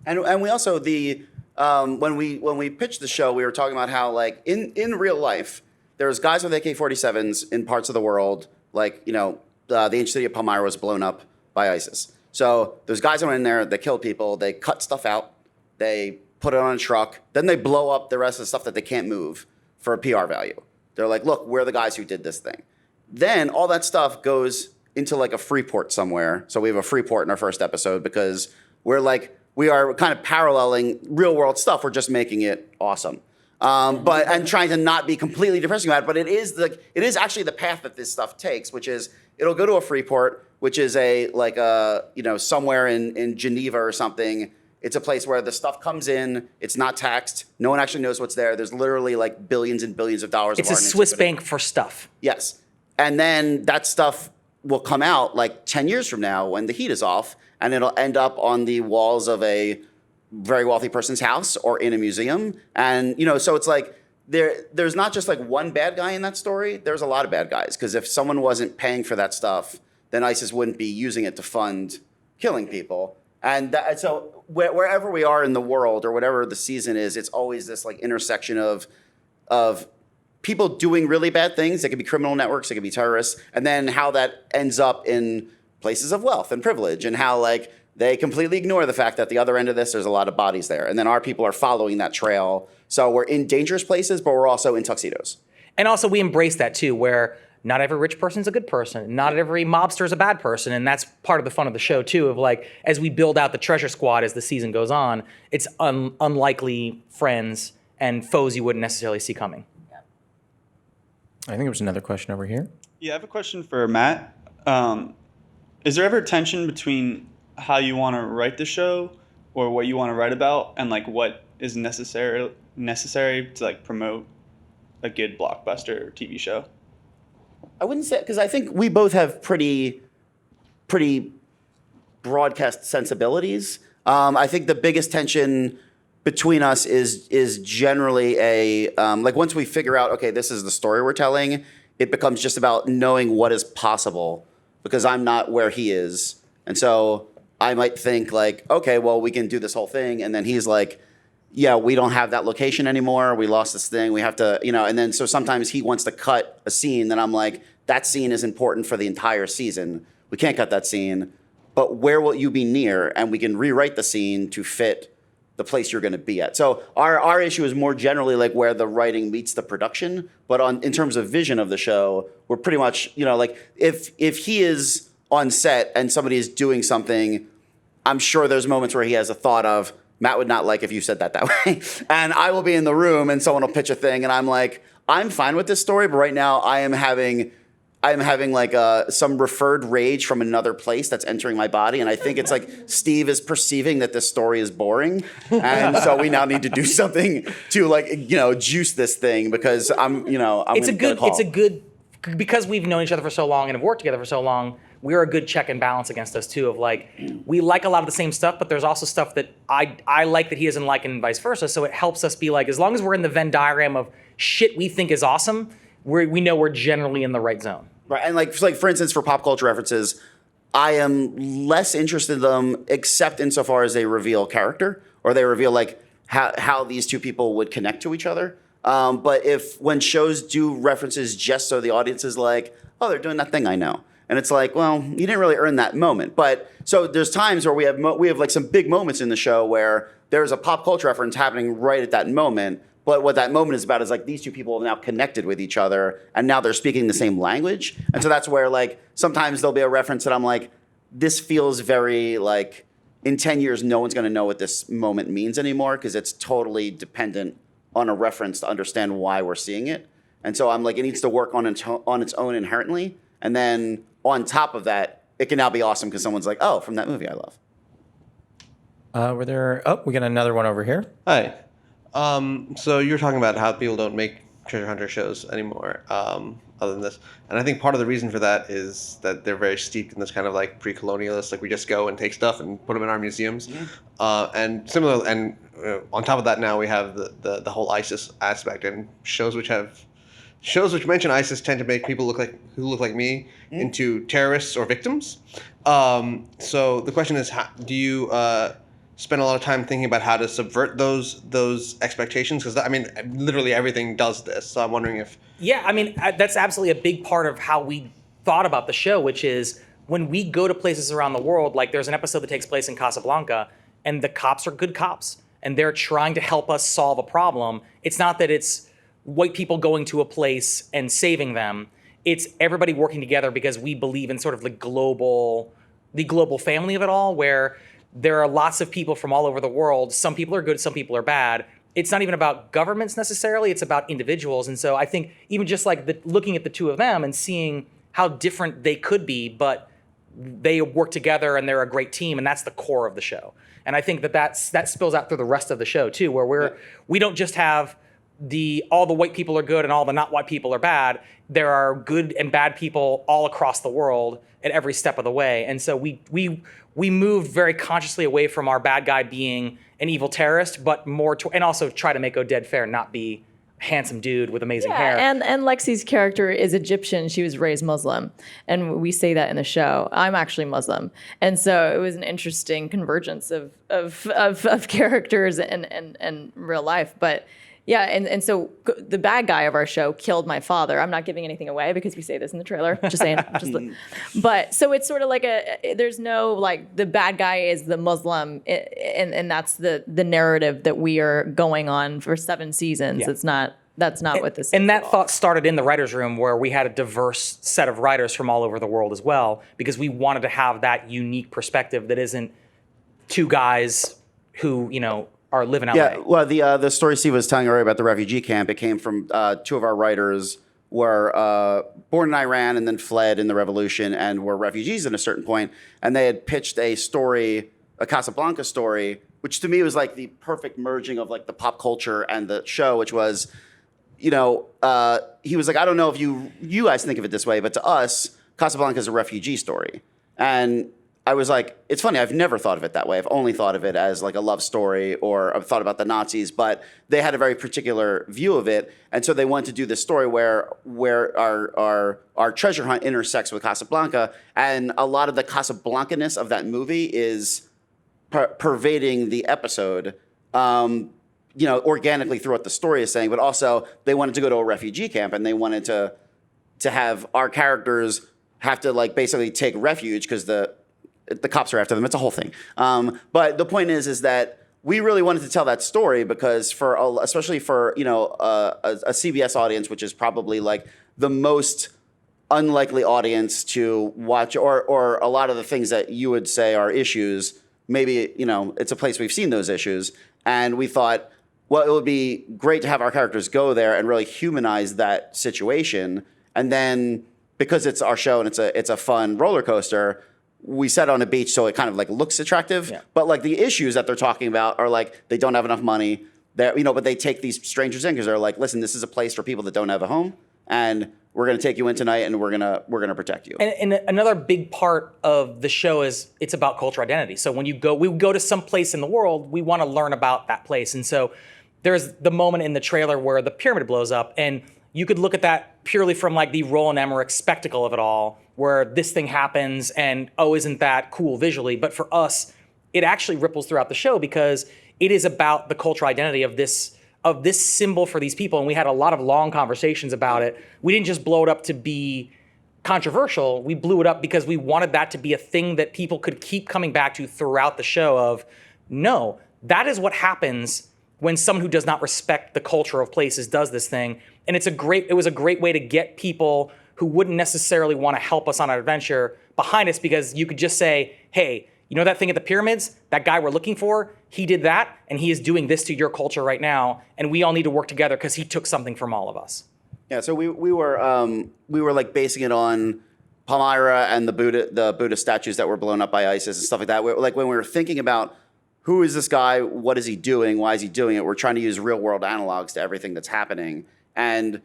And we also when we pitched the show, we were talking about how like in real life, there's guys with AK-47s in parts of the world, like the ancient city of Palmyra was blown up by ISIS. So there's guys that went in there, they killed people, they cut stuff out, they put it on a truck, then they blow up the rest of the stuff that they can't move for a PR value. They're like, look, we're the guys who did this thing. Then all that stuff goes into like a free port somewhere. So we have a free port in our first episode because we are kind of paralleling real world stuff. We're just making it awesome. And trying to not be completely depressing about it. But it is actually the path that this stuff takes, which is it'll go to a free port, which is somewhere in Geneva or something. It's a place where the stuff comes in, it's not taxed, no one actually knows what's there. There's literally like billions and billions of dollars. It's a Swiss bank for stuff. Yes. And then that stuff will come out like 10 years from now when the heat is off, and it'll end up on the walls of a very wealthy person's house or in a museum. And, so it's like there's not just like one bad guy in that story. There's a lot of bad guys. Because if someone wasn't paying for that stuff, then ISIS wouldn't be using it to fund killing people. And so wherever we are in the world or whatever the season is, it's always this like intersection of people doing really bad things. It could be criminal networks, it could be terrorists, and then how that ends up in places of wealth and privilege, and how like they completely ignore the fact that the other end of this, there's a lot of bodies there, and then our people are following that trail. So we're in dangerous places, but we're also in tuxedos. And also we embrace that too, where not every rich person's a good person. Not every mobster is a bad person. And that's part of the fun of the show too, of like, as we build out the treasure squad as the season goes on, it's unlikely friends and foes you wouldn't necessarily see coming. I think there was another question over here. Yeah, I have a question for Matt. Is there ever tension between how you want to write the show or what you want to write about and like what is necessary to like promote a good blockbuster TV show? I wouldn't say, because I think we both have pretty broadcast sensibilities. I think the biggest tension between us is generally like once we figure out, okay, this is the story we're telling, it becomes just about knowing what is possible, because I'm not where he is. And so I might think like, okay, well, we can do this whole thing. And then he's like, yeah, we don't have that location anymore. We lost this thing. We have to, and then so sometimes he wants to cut a scene that I'm like, that scene is important for the entire season. We can't cut that scene, but where will you be near? And we can rewrite the scene to fit the place you're going to be at. So our issue is more generally like where the writing meets the production, but in terms of vision of the show, we're pretty much, like if he is on set and somebody is doing something, I'm sure there's moments where he has a thought of, Matt would not like if you said that way. And I will be in the room and someone will pitch a thing and I'm like, I'm fine with this story, but right now I am having like some referred rage from another place that's entering my body. And I think it's like Steve is perceiving that this story is boring. And so we now need to do something to like, juice this thing because it's a good, because we've known each other for so long and have worked together for so long, we're a good check and balance against us too of like, we like a lot of the same stuff, but there's also stuff that I like that he doesn't like and vice versa. So it helps us be like, as long as we're in the Venn diagram of shit we think is awesome, we know we're generally in the right zone. Right, and like for instance, for pop culture references, I am less interested in them except insofar as they reveal character or they reveal like how these two people would connect to each other. But when shows do references just so the audience is like, oh, they're doing that thing I know. And it's like, well, you didn't really earn that moment. But so there's times where we have like some big moments in the show where there's a pop culture reference happening right at that moment. But what that moment is about is like these two people have now connected with each other and now they're speaking the same language. And so that's where like sometimes there'll be a reference that I'm like, this feels very like in 10 years, no one's going to know what this moment means anymore because it's totally dependent on a reference to understand why we're seeing it. And so I'm like, it needs to work on its own inherently. And then on top of that, it can now be awesome because someone's like, oh, from that movie I love. We got another one over here. Hi. So you're talking about how people don't make treasure hunter shows anymore, other than this. And I think part of the reason for that is that they're very steeped in this kind of like pre-colonialist, like we just go and take stuff and put them in our museums. And similar, and on top of that now we have the whole ISIS aspect, and shows which mention ISIS tend to make people who look like me into terrorists or victims. So the question is, do you spend a lot of time thinking about how to subvert those expectations? Because I mean, literally everything does this. So I'm wondering if... Yeah, I mean, that's absolutely a big part of how we thought about the show, which is when we go to places around the world, like there's an episode that takes place in Casablanca, and the cops are good cops, and they're trying to help us solve a problem. It's not that it's white people going to a place and saving them. It's everybody working together because we believe in sort of the global family of it all, where there are lots of people from all over the world. Some people are good, some people are bad. It's not even about governments necessarily, it's about individuals. And so I think even just like looking at the two of them and seeing how different they could be, but they work together and they're a great team, and that's the core of the show. And I think that spills out through the rest of the show too, where we don't just have all the white people are good and all the not white people are bad. There are good and bad people all across the world at every step of the way. And so we moved very consciously away from our bad guy being an evil terrorist, but more and also try to make Oded Fair not be a handsome dude with amazing hair. And Lexi's character is Egyptian. She was raised Muslim. And we say that in the show. I'm actually Muslim. And so it was an interesting convergence of characters and real life. But yeah, and so the bad guy of our show killed my father. I'm not giving anything away because we say this in the trailer. Just saying. But so it's sort of like there's no like the bad guy is the Muslim, and that's the narrative that we are going on for 7 seasons. Yeah. That's not what this is. And that thought started in the writer's room, where we had a diverse set of writers from all over the world as well, because we wanted to have that unique perspective that isn't two guys who, are living out. Yeah, well, the story Steve was telling earlier about the refugee camp, it came from 2 of our writers were born in Iran and then fled in the revolution and were refugees at a certain point, and they had pitched a Casablanca story, which to me was like the perfect merging of like the pop culture and the show, which was, he was like, I don't know if you guys think of it this way, but to us, Casablanca is a refugee story. And I was like, it's funny, I've never thought of it that way. I've only thought of it as like a love story, or I've thought about the Nazis, but they had a very particular view of it. And so they wanted to do this story where our treasure hunt intersects with Casablanca. And a lot of the Casablanca-ness of that movie is pervading the episode, organically through what the story is saying, but also they wanted to go to a refugee camp and they wanted to have our characters have to like basically take refuge because the cops are after them. It's a whole thing. But the point is that we really wanted to tell that story because especially for a CBS audience, which is probably like the most unlikely audience to watch, or a lot of the things that you would say are issues maybe, it's a place we've seen those issues. And we thought, well, it would be great to have our characters go there and really humanize that situation. And then because it's our show and it's a fun roller coaster, we set on a beach so it kind of like looks attractive. Yeah. But like the issues that they're talking about are like they don't have enough money. But they take these strangers in because they're like, listen, this is a place for people that don't have a home, and we're going to take you in tonight, and we're gonna protect you. And another big part of the show is it's about cultural identity. So when we go to some place in the world, we want to learn about that place. And so there's the moment in the trailer where the pyramid blows up, and you could look at that purely from like the Roland Emmerich spectacle of it all, where this thing happens and, oh, isn't that cool visually? But for us, it actually ripples throughout the show because it is about the cultural identity of this symbol for these people. And we had a lot of long conversations about it. We didn't just blow it up to be controversial. We blew it up because we wanted that to be a thing that people could keep coming back to throughout the show of, no, that is what happens when someone who does not respect the culture of places does this thing. And it was a great way to get people who wouldn't necessarily want to help us on an adventure behind us, because you could just say, hey, you know that thing at the pyramids? That guy we're looking for, he did that, and he is doing this to your culture right now, and we all need to work together because he took something from all of us. Yeah, so we were like basing it on Palmyra and the Buddha statues that were blown up by ISIS and stuff like that. Like when we were thinking about who is this guy, what is he doing, why is he doing it, we're trying to use real world analogs to everything that's happening. And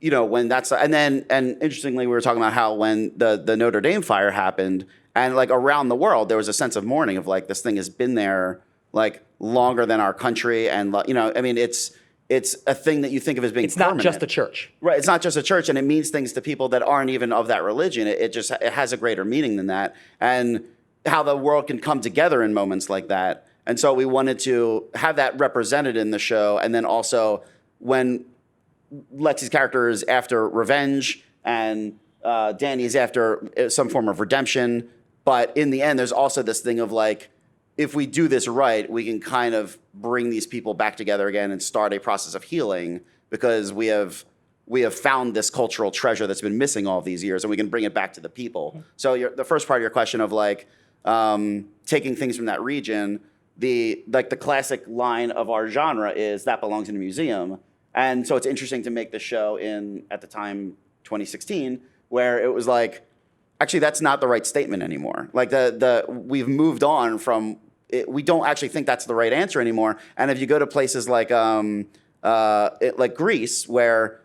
when that's and interestingly, we were talking about how when the Notre Dame fire happened, and like around the world there was a sense of mourning of like this thing has been there like longer than our country, and it's a thing that you think of as being permanent. Not just a church. Right, it's not just a church, and it means things to people that aren't even of that religion. It has a greater meaning than that, and how the world can come together in moments like that. And so we wanted to have that represented in the show, and then also when Lexi's character is after revenge and Danny is after some form of redemption, but in the end there's also this thing of like, if we do this right, we can kind of bring these people back together again and start a process of healing, because we have found this cultural treasure that's been missing all these years, and we can bring it back to the people. So the first part of your question of like taking things from that region, the classic line of our genre is that belongs in a museum. And so it's interesting to make the show at the time, 2016, where it was like, actually, that's not the right statement anymore. Like we've moved on from it. We don't actually think that's the right answer anymore. And if you go to places like Greece, where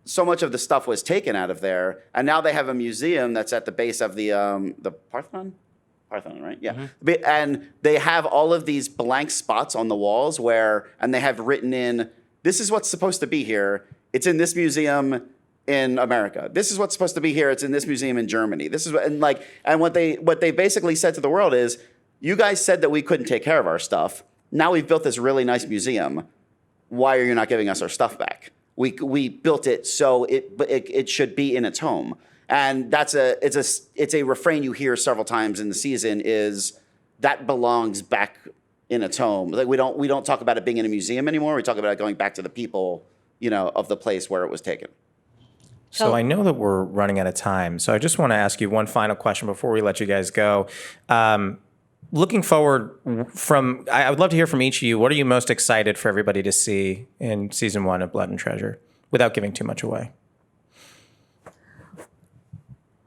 so much of the stuff was taken out of there, and now they have a museum that's at the base of the Parthenon, right? Yeah. Mm-hmm. And they have all of these blank spots on the walls and they have written in, this is what's supposed to be here. It's in this museum in America. This is what's supposed to be here. It's in this museum in Germany. This is what they basically said to the world is, you guys said that we couldn't take care of our stuff. Now we've built this really nice museum. Why are you not giving us our stuff back? We built it so it should be in its home. And it's a refrain you hear several times in the season is that belongs back in its home. Like we don't talk about it being in a museum anymore. We talk about it going back to the people, of the place where it was taken. So I know that we're running out of time. So I just want to ask you one final question before we let you guys go. Looking forward I would love to hear from each of you. What are you most excited for everybody to see in season 1 of Blood and Treasure, without giving too much away?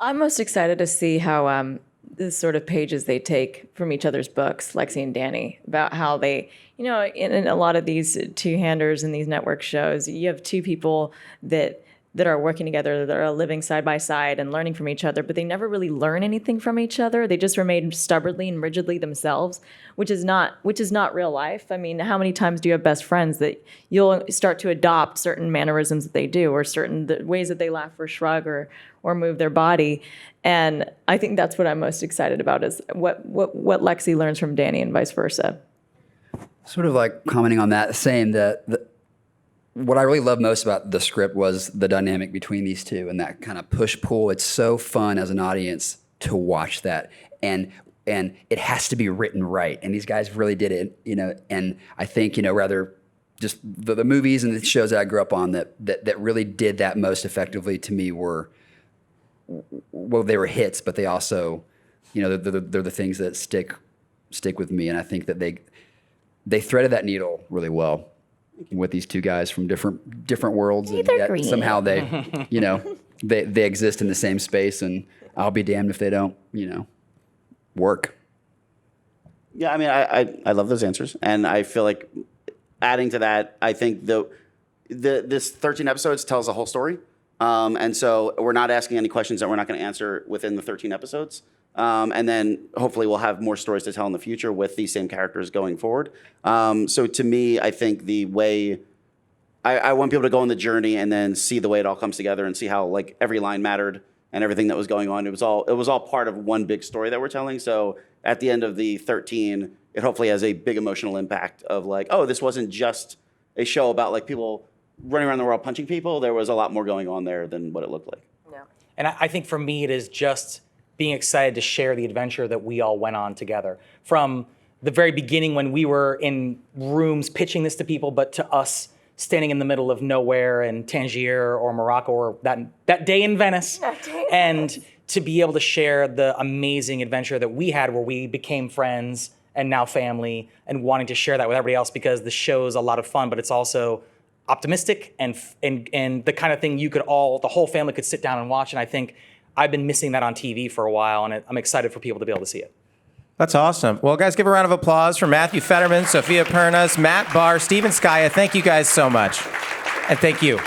I'm most excited to see how the sort of pages they take from each other's books, Lexi and Danny, about how they, in a lot of these two-handers and these network shows, you have two people that are working together, that are living side by side and learning from each other, but they never really learn anything from each other. They just remain stubbornly and rigidly themselves, which is not real life. I mean, how many times do you have best friends that you'll start to adopt certain mannerisms that they do, or certain ways that they laugh or shrug or move their body? And I think that's what I'm most excited about, is what Lexi learns from Danny and vice versa. Sort of like commenting on that, saying that what I really loved most about the script was the dynamic between these two and that kind of push-pull. It's so fun as an audience to watch that. And it has to be written right. And these guys really did it, and I think, rather just the movies and the shows that I grew up on that really did that most effectively to me were, well, they were hits, but they also, they're the things that stick stick with me. And I think that they threaded that needle really well with these two guys from different worlds, and yet somehow they, you know, they exist in the same space. And I'll be damned if they don't, you know, work. Yeah, I mean, I love those answers, and I feel like adding to that, I think this 13 episodes tells a whole story, and so we're not asking any questions that we're not going to answer within the 13 episodes, and then hopefully we'll have more stories to tell in the future with these same characters going forward. So to me, I think the way I want people to go on the journey and then see the way it all comes together and see how like every line mattered and everything that was going on. It was all part of one big story that we're telling. So at the end of the 13, it hopefully has a big emotional impact of like, oh, this wasn't just a show about like people running around the world punching people. There was a lot more going on there than what it looked like. Yeah. And I think for me, it is just being excited to share the adventure that we all went on together. From the very beginning when we were in rooms pitching this to people, but to us standing in the middle of nowhere in Tangier or Morocco or that day in Venice. And to be able to share the amazing adventure that we had where we became friends and now family, and wanting to share that with everybody else, because the show's a lot of fun, but it's also optimistic and the kind of thing the whole family could sit down and watch. And I think I've been missing that on TV for a while, and I'm excited for people to be able to see it. That's awesome. Well, guys, give a round of applause for Matthew Federman, Sofia Pernas, Matt Barr, Stephen Scaia. Thank you guys so much. And thank you.